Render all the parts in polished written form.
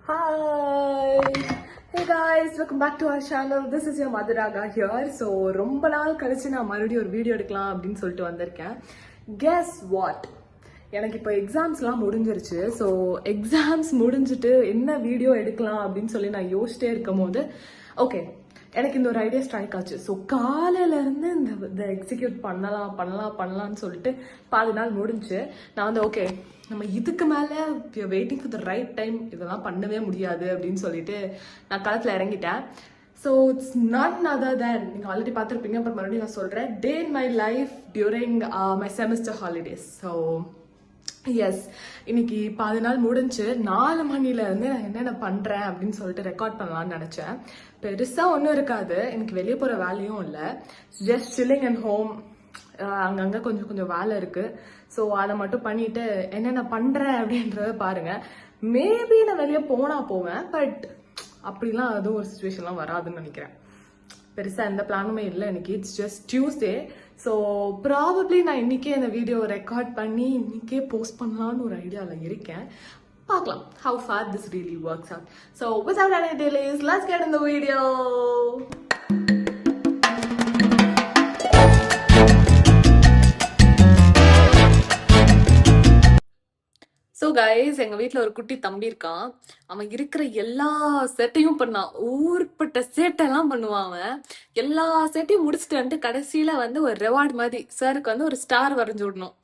Hi! Hey guys, welcome back to our channel. This is your Madhuraga here. So, ரொம்ப நாள் கழிச்சு நான் மறுபடியும் ஒரு வீடியோ எடுக்கலாம் அப்படின்னு சொல்லிட்டு வந்திருக்கேன். Guess what? எனக்கு இப்போ எக்ஸாம்ஸ்லாம் முடிஞ்சிருச்சு. ஸோ எக்ஸாம்ஸ் முடிஞ்சிட்டு என்ன வீடியோ எடுக்கலாம் அப்படின்னு சொல்லி நான் யோசிச்சிட்டே இருக்கும் போது ஓகே எனக்கு இந்த ஒரு ஐடியா ஸ்ட்ரைக் ஆச்சு. ஸோ காலையிலேருந்து இந்த எக்ஸிக்யூட் பண்ணலாம்னு சொல்லிட்டு பாதி நாள் முடிஞ்சு நான் வந்து ஓகே நம்ம இதுக்கு மேலே waiting for the right time இதெல்லாம் பண்ணவே முடியாது அப்படின்னு சொல்லிட்டு நான் களத்தில் இறங்கிட்டேன். So it's none other than நீங்கள் ஆல்ரெடி பார்த்துருப்பீங்க, அப்புறம் மறுபடியும் நான் சொல்கிறேன், day in my life during my semester holidays. So yes, இன்னைக்கு பாதி நாள் முடிஞ்சு 4 மணிலேருந்து நான் என்னென்ன பண்ணுறேன் அப்படின்னு சொல்லிட்டு ரெக்கார்ட் பண்ணலான்னு நினச்சேன். பெருசாக ஒன்றும் இருக்காது, எனக்கு வெளியே போகிற வேலையும் இல்லை, ஜஸ்ட் சில்லிங் அண்ட் ஹோம். அங்கங்கே கொஞ்சம் வேலை இருக்குது. ஸோ அதை மட்டும் பண்ணிட்டு என்னென்ன பண்ணுறேன் அப்படின்றத பாருங்கள். மேபி நான் வெளியே போவேன், பட் அப்படிலாம் அதுவும் ஒரு சுச்சுவேஷன்லாம் வராதுன்னு நினைக்கிறேன். பெருசாக எந்த பிளானுமே இல்லை இன்னைக்கு. It's just Tuesday. So probably நான் இன்னைக்கே இந்த வீடியோ ரெக்கார்ட் பண்ணி இன்னைக்கே போஸ்ட் பண்ணலான்னு ஒரு ஐடியாவில் இருக்கேன். பார்க்கலாம் how far this really works out. So without any delays, let's get in the video. So guys, எங்கள் வீட்டில் ஒரு குட்டி தம்பி இருக்கான். அவன் இருக்கிற எல்லா செட்டையும் பண்ணான். ஊர்பட்ட சேட்டெல்லாம் பண்ணுவான். அவன் எல்லா செட்டையும் முடிச்சுட்டு வந்துட்டு கடைசியில் வந்து ஒரு ரிவார்டு மாதிரி சாருக்கு வந்து ஒரு ஸ்டார் வரைஞ்சி விடணும்.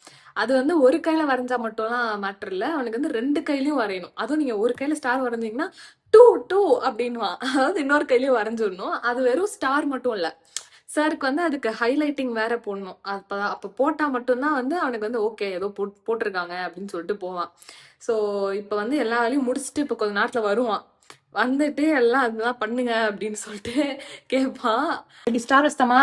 அது வந்து ஒரு கையில் வரைஞ்சா மட்டும்லாம் மேட்டர் இல்லை, அவனுக்கு வந்து 2 கையிலையும் வரையணும். அதுவும் நீங்கள் ஒரு கையில் ஸ்டார் வரைஞ்சிங்கன்னா 2 அப்படின்வான். அதாவது இன்னொரு கையிலையும் வரைஞ்சி விடணும். அது வெறும் ஸ்டார் மட்டும் இல்லை, சாருக்கு வந்து அதுக்கு ஹைலைட்டிங் வேற போடணும். அப்போ போட்டால் மட்டும்தான் வந்து அவனுக்கு வந்து ஓகே ஏதோ போட்டிருக்காங்க அப்படின்னு சொல்லிட்டு போவான். ஸோ இப்போ வந்து எல்லா வேலையும் முடிச்சுட்டு இப்போ கொஞ்ச நேரத்தில் வருவான். வந்துட்டு எல்லாம் அதெல்லாம் பண்ணுங்க அப்படின்னு சொல்லிட்டு கேட்பான். இப்படி ஸ்டார் வச்தாமா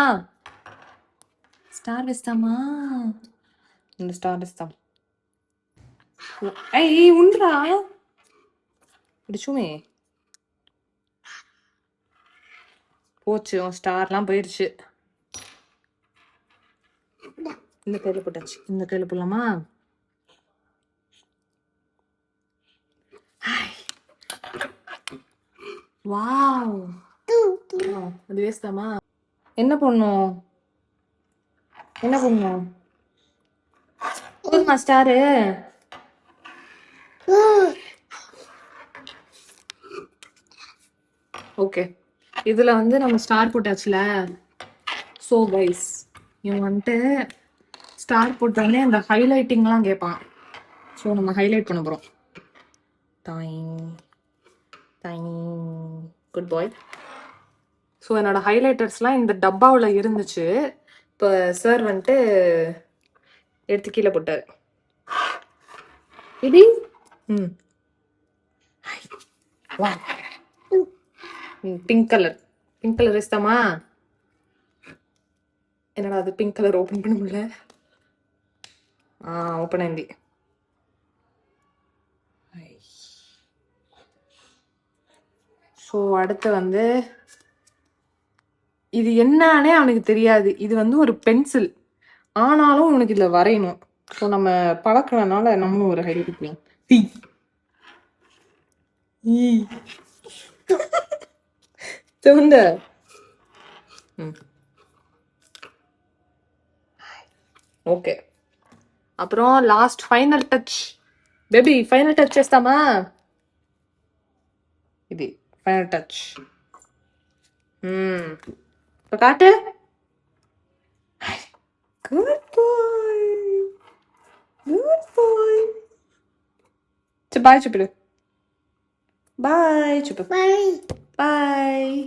இந்த ஸ்டார் வச்தான். ஐய் உண்றா பிடிச்சுமே போச்சு, ஸ்டார்லாம் போயிடுச்சு. இந்த கையில போட்டாச்சு, இந்த கையில போடலாமா? வாவ், அது வேஸ்டாமா? என்ன பண்ணும் போதுமா ஸ்டாரு? ஓகே, இதுல வந்து நம்ம ஸ்டார் போட்டாச்சுல. ஸோ கைஸ், இவன் வந்துட்டு ஸ்டார் போட்டோடனே அந்த ஹைலைட்டிங்லாம் கேட்பான். ஸோ நம்ம ஹைலைட் பண்ண போகிறோம். குட் பாய். ஸோ என்னோட ஹைலைட்டர்ஸ்லாம் இந்த டப்பாவில் இருந்துச்சு. இப்போ சார் வந்துட்டு எடுத்து கீழே போட்டார். இது பிங்க் கலர் வேஸ்தாமா? என்னடா அது பிங்க் கலர் ஓப்பன் பண்ண முடியல. ஓப்பன் ஆயிந்தி. ஸோ அடுத்து வந்து இது என்னன்னே அவனுக்கு தெரியாது. இது வந்து ஒரு பென்சில், ஆனாலும் உனக்கு இதில் வரையணும். ஸோ நம்ம பழக்கிறதுனால நம்மளும் ஒரு ஹைலைட் பண்ணலாம். ఓకే, அப்புறம் last final touch. Baby final touch చేస్తామా? ఇది ఫైనల్ టచ్. కాటు. Good boy. బాయ్ చెప్పు. బాయ్ చెప్పు. బాయ்.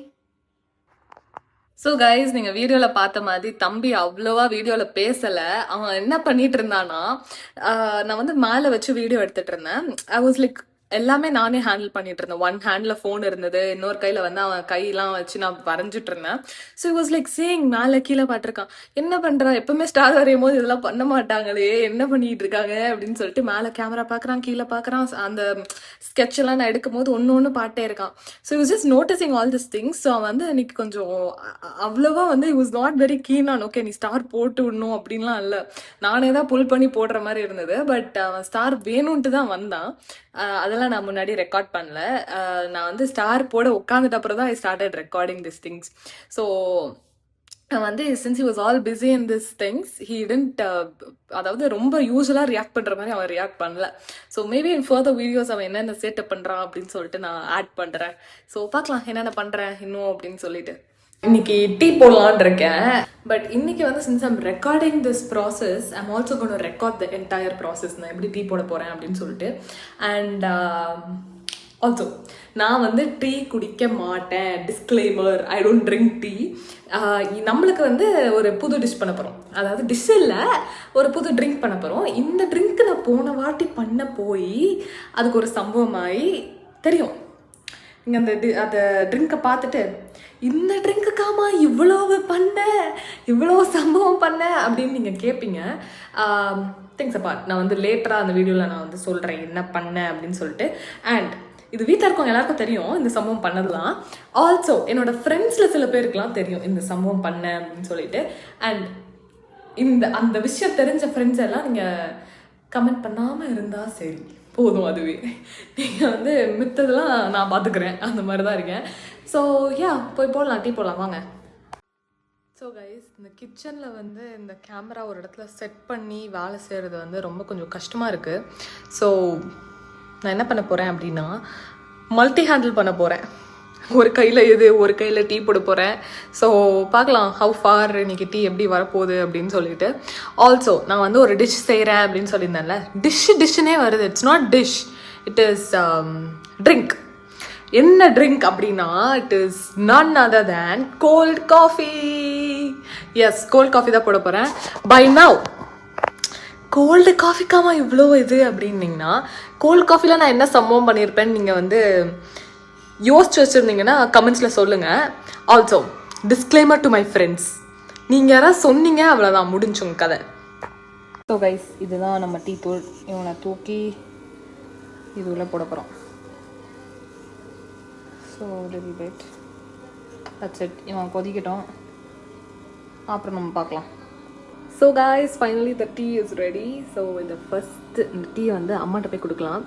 ஸோ கைஸ், நீங்கள் வீடியோவில் பார்த்த மாதிரி தம்பி அவ்வளோவா வீடியோவில் பேசலை. அவன் என்ன பண்ணிட்டு இருந்தானா, நான் வந்து மேலே வச்சு வீடியோ எடுத்துட்டு இருந்தேன். ஐ வாஸ் லைக் எல்லாமே நானே ஹேண்டில் பண்ணிட்டு இருந்தேன். ஒன் ஹேண்டில் ஃபோன் இருந்தது, இன்னொரு கையில் வந்து அவன் கையெல்லாம் வச்சு நான் வரைஞ்சிட்டு இருந்தேன். So it was like saying, மேலே கீழே பார்த்துருக்கான், என்ன பண்ணுறான், எப்பவுமே ஸ்டார் வரையும் போது இதெல்லாம் பண்ண மாட்டாங்களே, என்ன பண்ணிட்டு இருக்காங்க அப்படின்னு சொல்லிட்டு மேலே கேமரா பார்க்குறான், கீழே பார்க்குறான். அந்த ஸ்கெட்ச் எல்லாம் நான் எடுக்கும் போது ஒன்று பாட்டே இருக்கான். So was just noticing all this things. So அவன் வந்து இன்னைக்கு கொஞ்சம் அவ்வளோவா வந்து it was not very keen on okay நீ ஸ்டார் போட்டு விடணும் அப்படின்லாம் இல்லை. நானே தான் புல் பண்ணி போடுற மாதிரி இருந்தது. பட் அவன் ஸ்டார் வேணும்ன்ட்டு தான் வந்தான். அதெல்லாம் அதனால நான் முன்னாடி ரெக்கார்ட் பண்ணல. நான் வந்து ஸ்டார் போட உட்காந்துட்ட அப்புறம் தான் I started recording this things. So வந்து since he was all busy in this things he tend, அதாவது ரொம்ப யூஸ்வலாக ரியாக்ட் பண்ணுற மாதிரி அவன் ரியாக்ட் பண்ணல. So maybe in further videos அவன் என்னென்ன செட்டப் பண்ணுறான் அப்படின்னு சொல்லிட்டு நான் ஆட் பண்ணுறேன். ஸோ பார்க்கலாம் என்னென்ன பண்ணுறேன் இன்னும் அப்படின்னு சொல்லிட்டு. இன்னைக்கு டீ போடலான் இருக்கேன். பட் இன்னைக்கு வந்து since I'm recording this process I'm also gonna record the entire process. நான் எப்படி டீ போட போகிறேன் அப்படின்னு சொல்லிட்டு. அண்ட் ஆல்சோ நான் வந்து டீ குடிக்க மாட்டேன். Disclaimer, I don't drink tea. நம்மளுக்கு வந்து ஒரு புது டிஷ் பண்ண போகிறோம். அதாவது டிஷ் இல்லை, ஒரு புது ட்ரிங்க் பண்ண போகிறோம். இந்த ட்ரிங்க் நான் போன வாட்டி பண்ண போய் அதுக்கு ஒரு சம்பவமாகி தெரியும். நீங்கள் அந்த ட்ரிங்கை பார்த்துட்டு இந்த ட்ரிங்க்குக்காமா இவ்வளவு பண்ண, இவ்வளோ சம்பவம் பண்ண அப்படின்னு நீங்கள் கேட்பீங்க. திங்ஸ் அப்பார்ட், நான் வந்து லேட்டராக அந்த வீடியோவில் நான் வந்து சொல்கிறேன் என்ன பண்ணேன் அப்படின்னு சொல்லிட்டு. அண்ட் இது வீட்டில் இருக்கவங்க எல்லாருக்கும் தெரியும் இந்த சம்பவம் பண்ணதுலாம். ஆல்சோ என்னோட ஃப்ரெண்ட்ஸில் சில பேருக்குலாம் தெரியும் இந்த சம்பவம் பண்ணேன் அப்படின்னு சொல்லிட்டு. அண்ட் அந்த விஷயம் தெரிஞ்ச ஃப்ரெண்ட்ஸ் எல்லாம் நீங்கள் கமெண்ட் பண்ணாமல் இருந்தால் சரி போதும். அதுவே நீங்கள் வந்து மித்ததெல்லாம் நான் பார்த்துக்கிறேன், அந்த மாதிரி தான் இருக்கேன். ஸோ யா, போய் போடலாம், டீ போடலாம் வாங்க. ஸோ கைஸ், இந்த கிச்சனில் வந்து இந்த கேமரா ஒரு இடத்துல செட் பண்ணி வேலை செய்கிறது வந்து ரொம்ப கொஞ்சம் கஷ்டமாக இருக்குது. ஸோ நான் என்ன பண்ண போகிறேன் அப்படின்னா மல்டி ஹேண்டில் பண்ண போகிறேன். ஒரு கையில் ஒரு கையில் டீ போட போகிறேன். ஸோ பார்க்கலாம் ஹவு ஃபார் இன்னைக்கு டீ எப்படி வரப்போகுது அப்படின்னு சொல்லிட்டு. ஆல்சோ நான் வந்து ஒரு டிஷ் செய்கிறேன் அப்படின்னு சொல்லியிருந்தேன்ல, டிஷ்ஷுனே வருது. It's not dish, it is drink. என்ன ட்ரிங்க் அப்படின்னா it is none other than cold coffee. Yes, cold coffee தான் போட போகிறேன். பை நவ் கோல்டு காஃபிக்காமா இவ்வளோ இது அப்படின்னீங்கன்னா, கோல்டு காஃபியில் நான் என்ன சம்பவம் பண்ணியிருப்பேன்னு நீங்கள் வந்து யோசிச்சு வச்சுருந்தீங்கன்னா கமெண்ட்ஸில் சொல்லுங்கள். Also disclaimer to my friends, நீங்கள் யாராவது சொன்னீங்க அவ்வளோதான், முடிஞ்சுங்க கதை. ஸோ கைஸ், இதுதான் நம்ம டீ தூள். இவனை தூக்கி இது உள்ள போட போகிறோம். So little bit, that's it. இவன் கொதிக்கட்டும், அப்புறம் நம்ம பார்க்கலாம். So guys, finally the tea is ready. So இந்த டீ வந்து அம்மாட்ட போய் கொடுக்கலாம்.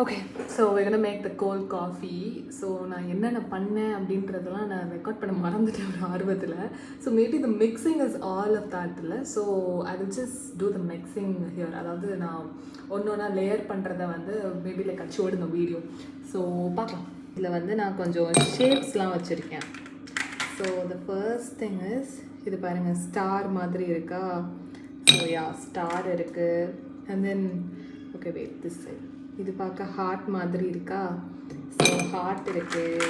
Okay, so we're gonna make the cold coffee. So நான் என்னென்ன பண்ணேன் அப்படின்றதெல்லாம் நான் ரெக்கார்ட் பண்ண மறந்துட்டேன் ஒரு ஆர்வத்தில். So maybe the mixing is all of that இல்லை. So I will just do the mixing here. அதாவது நான் ஒன்றா லேயர் பண்ணுறத வந்து மேபி லைக் அச்சோடு இந்த வீடியோ. ஸோ பார்க்கலாம். இதில் வந்து நான் கொஞ்சம் ஷேப்ஸ்லாம் வச்சுருக்கேன். So the first thing is, இது பாருங்கள், ஸ்டார் மாதிரி இருக்கா? ஸோ யா, ஸ்டார் இருக்குது. And then okay wait, this side இது பார்க்க ஹார்ட் மாதிரி இருக்கா? ஸோ ஹார்ட் இருக்குது.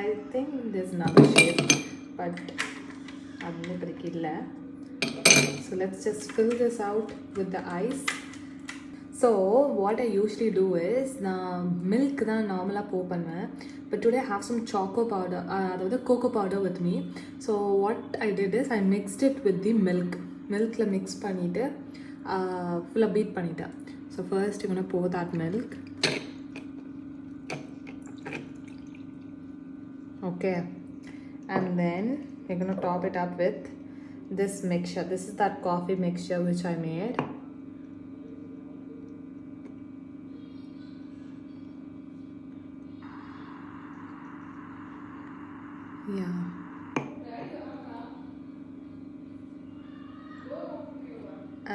I think this nother shape, but அது வந்து இப்போதைக்கு இல்லை. So let's just fill this out with the ice. So what I usually do is, நான் மில்க் தான் நார்மலாக போ பண்ணுவேன். But today have some choco powder, அதாவது cocoa powder with me. So what I did is, I mixed it with the மில்கில் mix பண்ணிவிட்டு ஃபுல்லாக beat பண்ணிட்டேன். So first you're gonna pour that milk. Okay, and then you're gonna top it up with this mixture. This is that coffee mixture which I made. Yeah.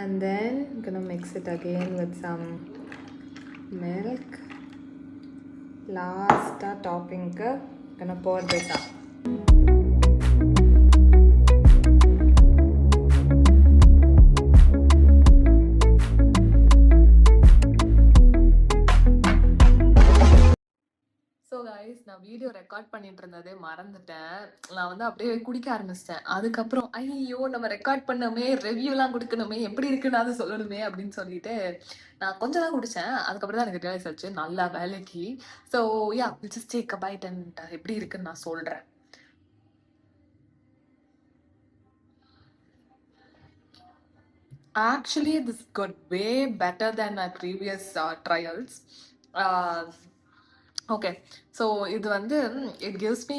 And then I'm gonna mix it again with some milk. Last topping, gonna pour this up. நான் video record பண்ணிட்டு இருந்ததே மறந்துட்டேன். நான் வந்து அப்படியே குடிக்க ஆரம்பிச்சிட்டேன். அதுக்கப்புறம் ஐயோ நம்ம ரெக்கார்ட் பண்ணமே, ரிவ்யூலாம் கொடுக்கணுமே, எப்படி இருக்குன்னு அதை சொல்லணுமே அப்படின்னு சொல்லிட்டு நான் கொஞ்சம் தான் குடித்தேன். அதுக்கப்புறம் தான் எனக்கு ரியலைஸ் ஆச்சு நல்லா வேலைக்கு. So yeah, just take a byte and எப்படி இருக்குன்னு நான் சொல்கிறேன். Actually, this got way better than my previous trials. Okay, so இது வந்து இட் கிவ்ஸ் மீ,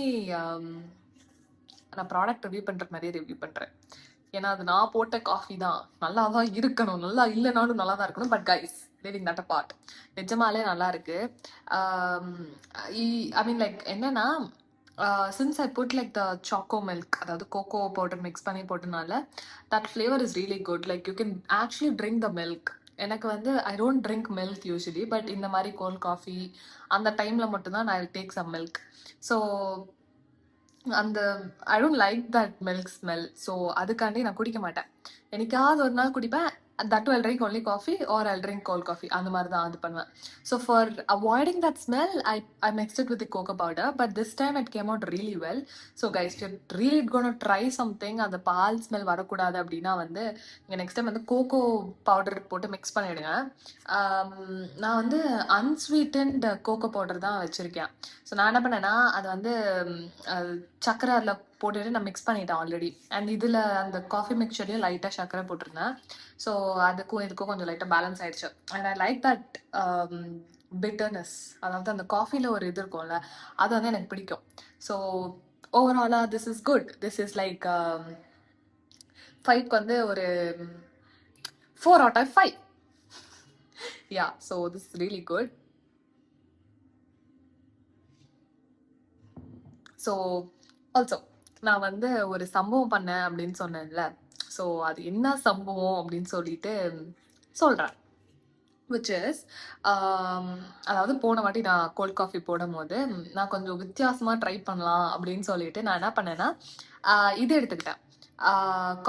நான் ப்ராடக்ட் ரிவ்யூ பண்ணுற மாதிரியே ரிவ்யூ பண்ணுறேன். ஏன்னா அது நான் போட்ட காஃபி தான், நல்லா தான் இருக்கணும், நல்லா இல்லைனாலும் நல்லா தான் இருக்கணும். But guys, living that part. நிஜமாலே நல்லா இருக்கு. ஐ மீன் லைக் என்னன்னா, since I put like the choco milk, அதாவது கோகோ பவுடர் மிக்ஸ் பண்ணி போட்டனால that flavour is really good. Like you can actually drink the milk. எனக்கு வந்து I don't drink milk usually, but இந்த மாதிரி gold coffee அந்த டைமில் மட்டும்தான் நான் டேக் சம் மில்க். ஸோ அந்த I don't like that milk smell. So அதுக்காண்டி நான் குடிக்க மாட்டேன். என்னைக்காவது ஒரு நாள் குடிப்பேன். That too I'll drink only coffee or I'll drink cold coffee, அந்த மாதிரி தான் அது பண்ணுவேன். So for avoiding that smell I mixed it with cocoa powder, but this time it came out really well. So guys really gonna try something, அந்த பால் smell வரக்கூடாது அப்படின்னா வந்து நீங்கள் நெக்ஸ்ட் டைம் வந்து கோகோ பவுடர் போட்டு மிக்ஸ் பண்ணிவிடுங்க. நான் வந்து அன்ஸ்வீட்டன்ட் கோகோ பவுடர் தான் வச்சுருக்கேன். ஸோ நான் என்ன பண்ணேன்னா அதை வந்து சர்க்கரை அதில் போட்டுட்டு நான் மிக்ஸ் பண்ணிட்டேன் ஆல்ரெடி. அண்ட் இதில் அந்த காஃபி மிக்சர்லையும் லைட்டாக சர்க்கரை போட்டிருந்தேன். ஸோ அதுக்கும் இதுக்கும் கொஞ்சம் லைட்டாக பேலன்ஸ் ஆயிடுச்சு. And I like that bitterness, அதாவது அந்த காஃபியில் ஒரு இது இருக்கும்ல, அது வந்து எனக்கு பிடிக்கும். ஸோ ஓவராலாக this is good. This is like 5க்கு வந்து ஒரு 4/5. Yeah, so this is really good. So also நான் வந்து ஒரு சம்பவம் பண்ணேன் அப்படின்னு சொன்னேன்ல. ஸோ அது என்ன சம்பவம் அப்படின்னு சொல்லிட்டு சொல்கிறேன். விச் இஸ் அதாவது போன வாட்டி நான் கோல்ட் காஃபி போடும் போது நான் கொஞ்சம் வித்தியாசமாக ட்ரை பண்ணலாம் அப்படின்னு சொல்லிட்டு நான் என்ன பண்ணேன்னா இது எடுத்துக்கிட்டேன்.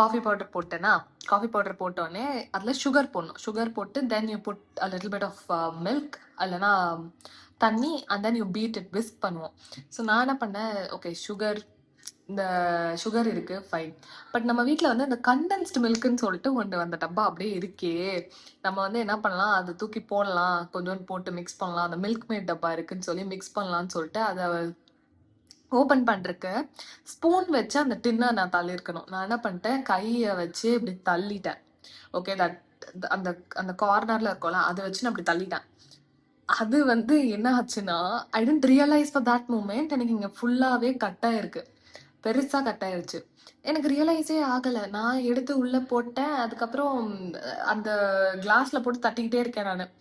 காஃபி பவுடர் போட்டேன்னா, காஃபி பவுடர் போட்டோடனே அதில் சுகர் போடணும். சுகர் போட்டு then you put a little bit of milk, இல்லைனா தண்ணி, and then you beat it, whisk பண்ணுவோம். ஸோ நான் என்ன பண்ணேன், ஓகே இந்த சுகர் இருக்கு ஃபைன், பட் நம்ம வீட்டில் வந்து இந்த கண்டென்ஸ்டு மில்க்குன்னு சொல்லிட்டு ஒன்று அந்த டப்பா அப்படியே இருக்கே, நம்ம வந்து என்ன பண்ணலாம், அதை தூக்கி போடலாம், கொஞ்சோண்டு போட்டு மிக்ஸ் பண்ணலாம், அந்த மில்க் மேட் டப்பா இருக்குன்னு சொல்லி மிக்ஸ் பண்ணலான்னு சொல்லிட்டு அதை ஓப்பன் பண்ணுறக்கு ஸ்பூன் வச்சு அந்த டின்னை நான் தள்ளியிருக்கணும். நான் என்ன பண்ணிட்டேன், கையை வச்சு இப்படி தள்ளிட்டேன். ஓகே, தட் அந்த அந்த கார்னரில் இருக்கும்ல, அதை வச்சு நான் அப்படி தள்ளிட்டேன். அது வந்து என்ன ஆச்சுன்னா, I tend realise for that moment எனக்கு இங்கே ஃபுல்லாகவே கட்டாயிருக்கு, பெருசாக கட்டாயிருச்சு. எனக்கு ரியலைஸே ஆகலை. நான் எடுத்து உள்ளே போட்டேன். அதுக்கப்புறம் அந்த கிளாஸில் போட்டு தட்டிக்கிட்டே இருக்கேன் நான்,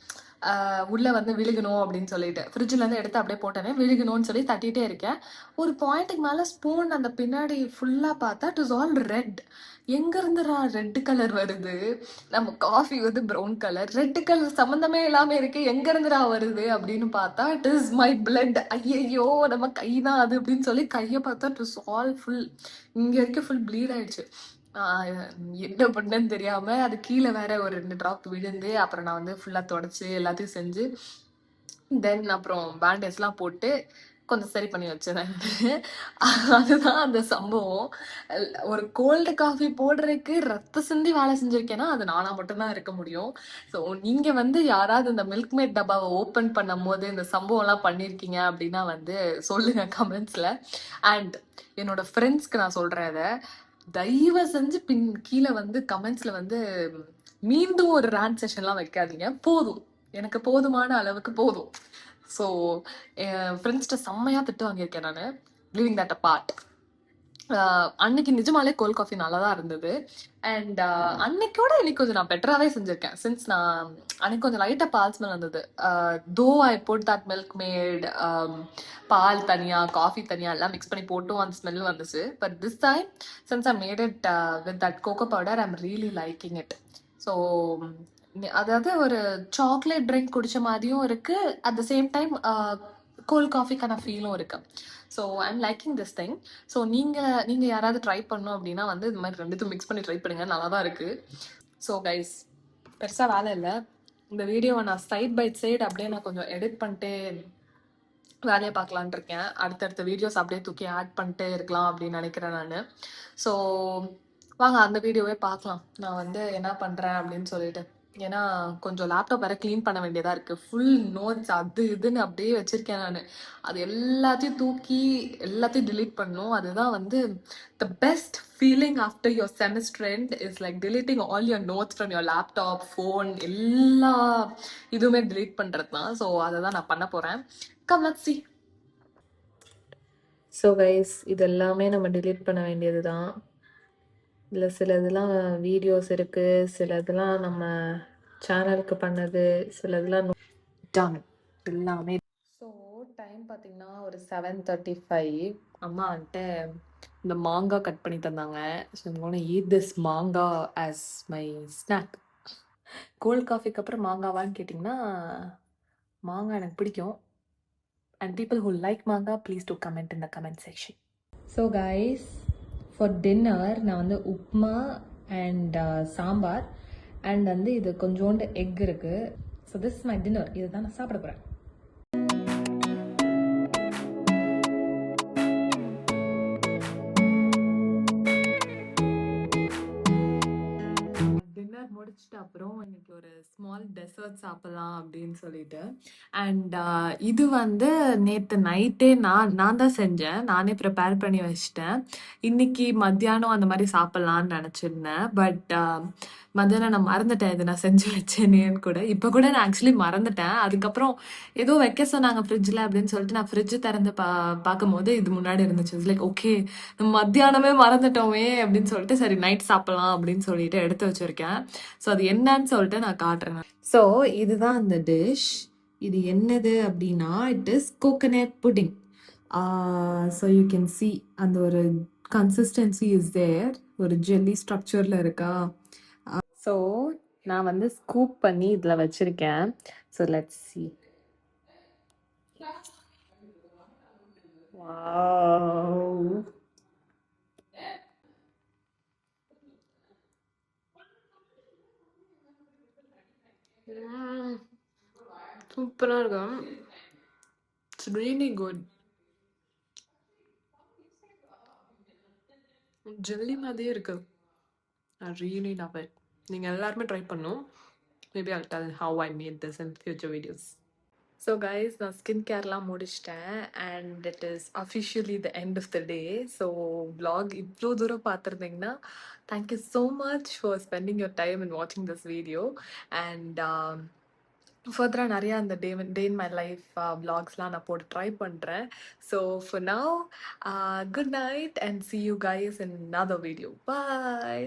உள்ளே வந்து விழுகணும் அப்படின்னு சொல்லிட்டு. ஃப்ரிட்ஜிலேருந்து எடுத்து அப்படியே போட்டேனே, விழுகணும்னு சொல்லி தட்டிகிட்டே இருக்கேன். ஒரு பாயிண்ட்டுக்கு மேலே ஸ்பூன் அந்த பின்னாடி ஃபுல்லாக பார்த்தா இட் இஸ் ஆல் ரெட். எங்கேருந்துடா ரெட் கலர் வருது? நம்ம காஃபி வந்து ப்ரௌன் கலர், ரெட் கலர் சம்மந்தமே இல்லாமல் இருக்கு, எங்கேருந்துடா வருது அப்படின்னு பார்த்தா இட் இஸ் மை பிளட். ஐயையோ, நம்ம கை தான் அது அப்படின்னு சொல்லி கையை பார்த்தா இட் இஸ் ஆல் ஃபுல், இங்கே வரைக்கும் ஃபுல் ப்ளீட் ஆயிடுச்சு. என்ன பண்ணேன்னு தெரியாம அது கீழே வேற ஒரு 2 ட்ராப் விழுந்து, அப்புறம் நான் வந்து ஃபுல்லா தொடச்சு எல்லாத்தையும் செஞ்சு தென் அப்புறம் பேண்டேஜ்லாம் போட்டு கொஞ்சம் சரி பண்ணி வச்சேன். அதுதான் அந்த சம்பவம். ஒரு கோல்டு காஃபி போடுறதுக்கு ரத்த சிந்தி வேலை செஞ்சிருக்கேன்னா அது நானா மட்டும்தான் இருக்க முடியும். ஸோ நீங்க வந்து யாராவது இந்த மில்க் மேட் டப்பாவை ஓப்பன் பண்ணும் போது இந்த சம்பவம்லாம் பண்ணியிருக்கீங்க அப்படின்னா வந்து சொல்லுங்க கமெண்ட்ஸ்ல. அண்ட் என்னோட ஃப்ரெண்ட்ஸ்க்கு நான் சொல்றேன், இதை தயவு செஞ்சு கீழே வந்து கமெண்ட்ஸ்ல வந்து மீண்டும் ஒரு ரேண்ட் செஷன்லாம் வைக்காதீங்க. போதும், எனக்கு போதுமான அளவுக்கு போதும். ஸோ என் ஃப்ரெண்ட்ஸ்கிட்ட செம்மையாக திட்டு வாங்கியிருக்கேன் நான், லிவிங் தட் அ பார்ட். அன்னைக்கு நிஜமாலே கோல்ட் காஃபி நல்லா தான் இருந்தது. அண்ட் அன்னைக்கோட இன்னைக்கு கொஞ்சம் நான் பெட்டராகவே செஞ்சுருக்கேன். சின்ஸ் நான் அன்னைக்கு கொஞ்சம் லைட்டாக பால் ஸ்மெல் வந்தது. Though I put that milk made, பால் தனியாக காஃபி தனியாக எல்லாம் மிக்ஸ் பண்ணி போட்டும் அந்த ஸ்மெல் வந்துச்சு. But this time since I made it with that cocoa powder, I am really liking it. So அதாவது ஒரு சாக்லேட் ட்ரிங்க் குடிச்ச மாதிரியும் இருக்கு, at the same time cold காஃபிக்கான ஃபீலும் இருக்கு. So I am liking this thing. So நீங்கள் யாராவது ட்ரை பண்ணணும் அப்படின்னா வந்து இது மாதிரி ரெண்டுத்தையும் மிக்ஸ் பண்ணி ட்ரை பண்ணுங்க, நல்லா தான் இருக்கு. ஸோ கைஸ், பெருசாக வேலை இல்லை. இந்த வீடியோவை நான் சைட் பை சைடு அப்படியே நான் கொஞ்சம் எடிட் பண்ணிட்டு வேலையை பார்க்கலான் இருக்கேன். அடுத்தடுத்த வீடியோஸ் அப்படியே தூக்கி ஆட் பண்ணிட்டே இருக்கலாம் அப்படின்னு நினைக்கிறேன் நான். ஸோ வாங்க அந்த வீடியோவே பார்க்கலாம், நான் வந்து என்ன பண்ணுறேன் அப்படின்னு சொல்லிட்டு. ஏன்னா கொஞ்சம் லேப்டாப் வேற க்ளீன் பண்ண வேண்டியதாக இருக்குது. ஃபுல் நோட்ஸ் அது இதுன்னு அப்படியே வச்சுருக்கேன் நான். அது எல்லாத்தையும் தூக்கி எல்லாத்தையும் delete பண்ணணும். அதுதான் வந்து the best feeling after your semester end is like deleting all your notes from your laptop, phone, எல்லா இதுவுமே delete பண்ணுறது தான். ஸோ அதை தான் நான் பண்ண போகிறேன். Come, let's see. So guys, இது எல்லாமே நம்ம delete பண்ண வேண்டியது தான். இதில் சில இதெல்லாம் வீடியோஸ் இருக்குது, சில இதெல்லாம் நம்ம சேனலுக்கு பண்ணது சில இதெல்லாம் டன் எல்லாமே. ஸோ டைம் பார்த்தீங்கன்னா ஒரு 7:35. அம்மா வந்துட்டு இந்த மாங்காய் கட் பண்ணி தந்தாங்க. So I'm gonna eat this மாங்கா as my snack. கோல்ட் காஃபிக்கு அப்புறம் மாங்காவான்னு கேட்டிங்கன்னா மாங்காய் எனக்கு பிடிக்கும். And people who like manga, please do comment in the comment section. So guys, for dinner நான் வந்து உப்மா and சாம்பார் and வந்து இது கொஞ்சோண்டு எக் இருக்கு. So this is my dinner. இதுதான் நான் சாப்பிட போறேன். டின்னர் முடிச்சிட்டு அப்புறம் இன்னைக்கு ஒரு ஸ்மால் டெசர்ட் சாப்பிடலாம் அப்படின்னு சொல்லிட்டு. அண்ட் இது வந்து நேற்று நைட்டே நான் தான் செஞ்சேன். நானே ப்ரிப்பேர் பண்ணி வச்சிட்டேன். இன்னைக்கு மத்தியானம் அந்த மாதிரி சாப்பிடலான்னு நினச்சிருந்தேன். பட் மத்தியானம் நான் மறந்துட்டேன் இது நான் செஞ்சு வச்சேனேன்னு கூட. இப்போ கூட நான் ஆக்சுவலி மறந்துட்டேன். அதுக்கப்புறம் ஏதோ வைக்க சொன்னாங்க ஃப்ரிட்ஜில் அப்படின்னு சொல்லிட்டு நான் ஃப்ரிட்ஜு திறந்து பார்க்கும்போது இது முன்னாடி இருந்துச்சு. இட்ஸ் லைக் ஓகே நம்ம மத்தியானமே மறந்துட்டோமே அப்படின்னு சொல்லிட்டு சரி நைட் சாப்பிடலாம் அப்படின்னு சொல்லிட்டு எடுத்து வச்சிருக்கேன். ஸோ அது என்னன்னு சொல்லிட்டு நான் காட்டுறேன். ஸோ இதுதான் அந்த டிஷ். இது என்னது அப்படின்னா it is coconut pudding. So you can see அந்த ஒரு கன்சிஸ்டன்சி இஸ் தேர். ஒரு ஜெல்லி ஸ்ட்ரக்சரில் இருக்கா. ஸோ நான் வந்து ஸ்கூப் பண்ணி இதில் வச்சிருக்கேன். So let's see. வாவ், சூப்பராக இருக்கும். It's really good. ஜெல்லி மாதிரியே இருக்கு. I really love it. நீங்கள் எல்லாருமே ட்ரை பண்ணும். Maybe I'll tell how I made this in future videos. So guys நான் ஸ்கின் கேர்லாம் முடிச்சிட்டேன் and it is officially the end of the day. So vlog இவ்வளோ தூரம் பார்த்துருந்தீங்கன்னா thank you so much for spending your time and வாட்சிங் this video. And ஃபர்தராக நிறையா அந்த டே இன் மை லைஃப் vlogsலாம் நான் போட்டு ட்ரை பண்ணுறேன். So for now good night and see you guys in another video. Bye.